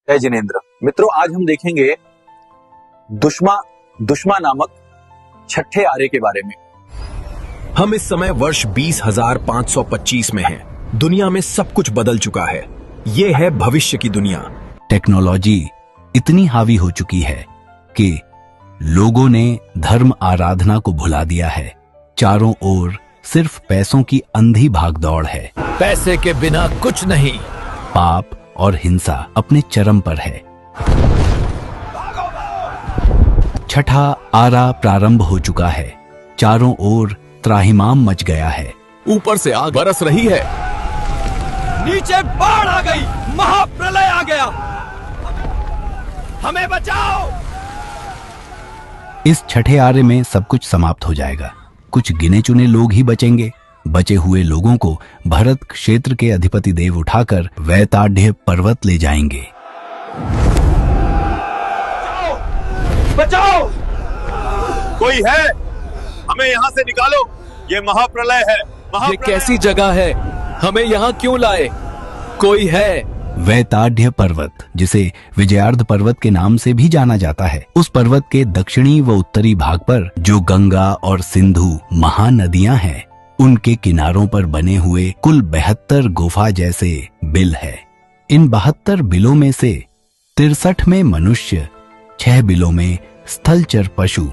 जय जिनेंद्र। मित्रों, आज हम देखेंगे दुश्मा नामक छठे आरे के बारे में। हम इस समय वर्ष 20,525 में हैं। दुनिया में सब कुछ बदल चुका है। ये है भविष्य की दुनिया। टेक्नोलॉजी इतनी हावी हो चुकी है कि लोगों ने धर्म आराधना को भुला दिया है। चारों ओर सिर्फ पैसों की अंधी भागदौड़ है। पैसे के बिना कुछ नहीं। पाप और हिंसा अपने चरम पर है। छठा आरा प्रारंभ हो चुका है। चारों ओर त्राहिमाम मच गया है। ऊपर से आग बरस रही है। नीचे बाढ़ आ गई, महाप्रलय आ गया। हमें बचाओ। इस छठे आरे में सब कुछ समाप्त हो जाएगा। कुछ गिने चुने लोग ही बचेंगे। बचे हुए लोगों को भरत क्षेत्र के अधिपति देव उठाकर वैताढ़ पर्वत ले जाएंगे। बचाओ! कोई है? हमें यहाँ से निकालो। ये महाप्रलय है। ये कैसी जगह है? हमें यहाँ क्यों लाए? कोई है? वैताढ़ पर्वत, जिसे विजयार्ध पर्वत के नाम से भी जाना जाता है, उस पर्वत के दक्षिणी व उत्तरी भाग पर जो गंगा और सिंधु महानदियां हैं, उनके किनारों पर बने हुए कुल 72 गुफा जैसे बिल है। इन 72 बिलों में से 63 में मनुष्य, 6 बिलों में स्थलचर पशु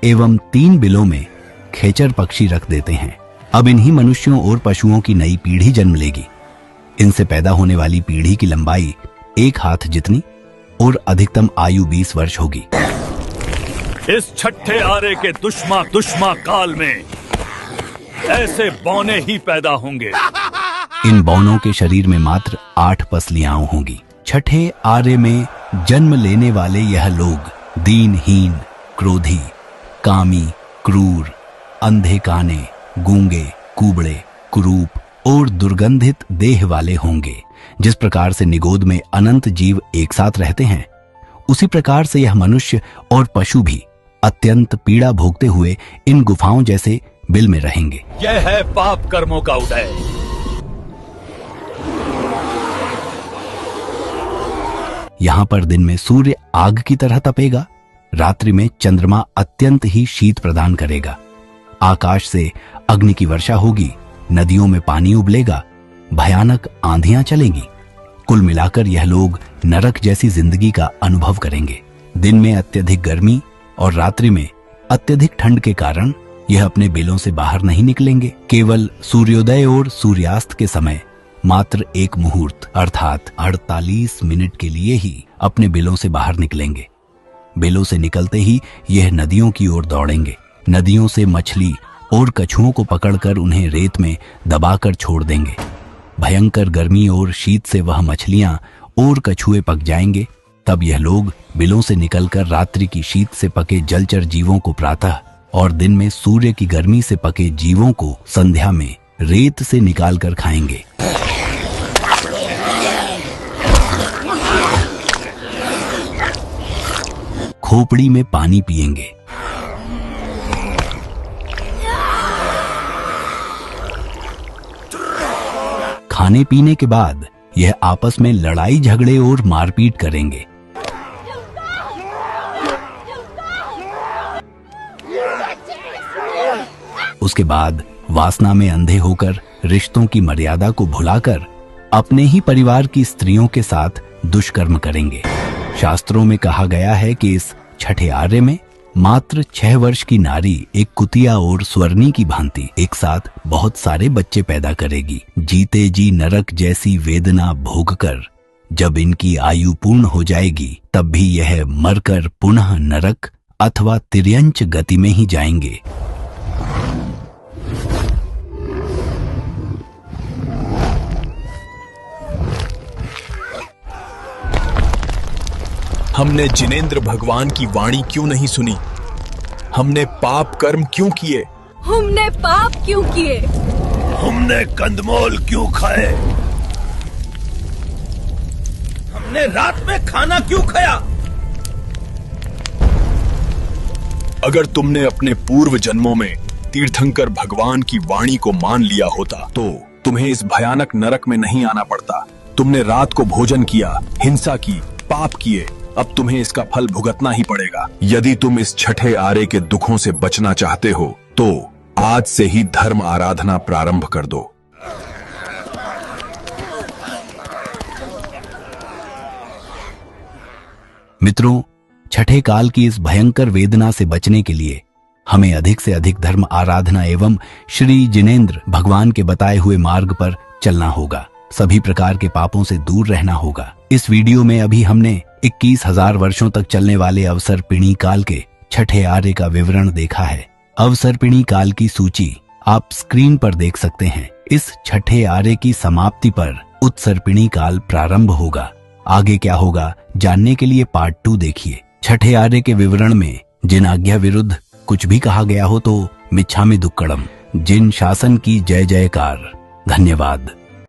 एवं 3 बिलों में खेचर पक्षी रख देते हैं। अब इन्हीं मनुष्यों और पशुओं की नई पीढ़ी जन्म लेगी। इनसे पैदा होने वाली पीढ़ी की लंबाई 1 हाथ जितनी और अधिकतम आयु 20 वर्ष होगी। इस छठे आरे के दुश्मा काल में ऐसे बौने ही पैदा होंगे। इन बौनों के शरीर में मात्र 8 पसलियां होंगी। छठे आरे में जन्म लेने वाले यह लोग दीनहीन, क्रोधी, कामी, क्रूर, अंधे काने, गूंगे, कुबड़े, कुरूप और दुर्गंधित देह वाले होंगे। जिस प्रकार से निगोद में अनंत जीव एक साथ रहते हैं, उसी प्रकार से यह मनुष्य और पशु भी अत्यंत पीड़ा भोगते हुए इन गुफाओं जैसे बिल में रहेंगे। यह है पाप कर्मों का उदय। यहाँ पर दिन में सूर्य आग की तरह तपेगा। रात्रि में चंद्रमा अत्यंत ही शीत प्रदान करेगा। आकाश से अग्नि की वर्षा होगी। नदियों में पानी उबलेगा। भयानक आंधियां चलेंगी। कुल मिलाकर यह लोग नरक जैसी जिंदगी का अनुभव करेंगे। दिन में अत्यधिक गर्मी और रात्रि में अत्यधिक ठंड के कारण यह अपने बिलों से बाहर नहीं निकलेंगे। केवल सूर्योदय और सूर्यास्त के समय मात्र एक मुहूर्त अर्थात 48 मिनट के लिए ही अपने बिलों से बाहर निकलेंगे। बिलों से निकलते ही यह नदियों की ओर दौड़ेंगे। नदियों से मछली और कछुओं को पकड़कर उन्हें रेत में दबाकर छोड़ देंगे। भयंकर गर्मी और शीत से वह मछलियां और कछुए पक जाएंगे। तब यह लोग बिलों से निकलकर रात्रि की शीत से पके जलचर जीवों को प्रातः और दिन में सूर्य की गर्मी से पके जीवों को संध्या में रेत से निकालकर खाएंगे। खोपड़ी में पानी पिएंगे। खाने पीने के बाद यह आपस में लड़ाई झगड़े और मारपीट करेंगे। उसके बाद वासना में अंधे होकर रिश्तों की मर्यादा को भुलाकर अपने ही परिवार की स्त्रियों के साथ दुष्कर्म करेंगे। शास्त्रों में कहा गया है कि इस छठे आरे में मात्र 6 वर्ष की नारी एक कुतिया और स्वर्णी की भांति एक साथ बहुत सारे बच्चे पैदा करेगी। जीते जी नरक जैसी वेदना भोगकर जब इनकी आयु पूर्ण हो जाएगी, तब भी यह मरकर पुनः नरक अथवा तिर्यंच गति में ही जाएंगे। हमने जिनेंद्र भगवान की वाणी क्यों नहीं सुनी? हमने पाप कर्म क्यों किए? हमने पाप क्यों किए? हमने कंदमूल क्यों खाए? हमने रात में खाना क्यों खाया? अगर तुमने अपने पूर्व जन्मों में तीर्थंकर भगवान की वाणी को मान लिया होता तो तुम्हें इस भयानक नरक में नहीं आना पड़ता। तुमने रात को भोजन किया, हिंसा की पाप किए, अब तुम्हें इसका फल भुगतना ही पड़ेगा। यदि तुम इस छठे आरे के दुखों से बचना चाहते हो तो आज से ही धर्म आराधना प्रारंभ कर दो। मित्रों, छठे काल की इस भयंकर वेदना से बचने के लिए हमें अधिक से अधिक धर्म आराधना एवं श्री जिनेंद्र भगवान के बताए हुए मार्ग पर चलना होगा। सभी प्रकार के पापों से दूर रहना होगा। इस वीडियो में अभी हमने 21,000 वर्षों तक चलने वाले अवसर्पिणी काल के छठे आर्य का विवरण देखा है। अवसर्पिणी काल की सूची आप स्क्रीन पर देख सकते हैं। इस छठे आर्य की समाप्ति पर उत्सर्पिणी काल प्रारंभ होगा। आगे क्या होगा जानने के लिए पार्ट 2 देखिए। छठे आर्य के विवरण में जिन आज्ञा विरुद्ध कुछ भी कहा गया हो तो मिच्छामि दुक्कडम। जिन शासन की जय जयकार। धन्यवाद।